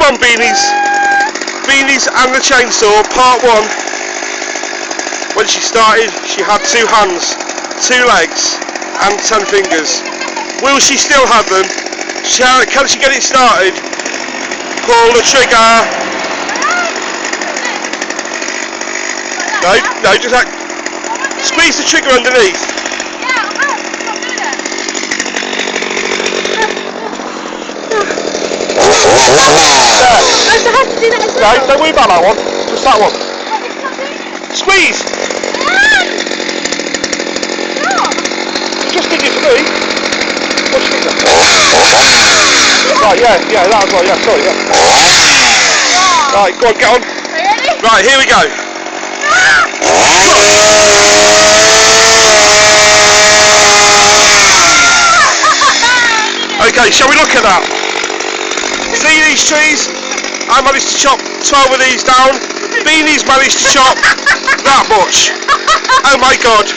on, Beanies. Beanies and the chainsaw, part 1. When she started, she had 2 hands, 2 legs, and 10 fingers. Will she still have them? Can she get it started? Pull the trigger. No, just like squeeze the trigger underneath. No, don't worry about that one. Just that one. Squeeze. You just did it for me. What's your finger? Right, yeah, that as well. Yeah, sorry. Yeah. Right, go on, get on. Ready? Right, here we go. Okay, shall we look at that? See these trees? I managed to chop 12 of these down. Beanie's managed to chop that much. Oh my god.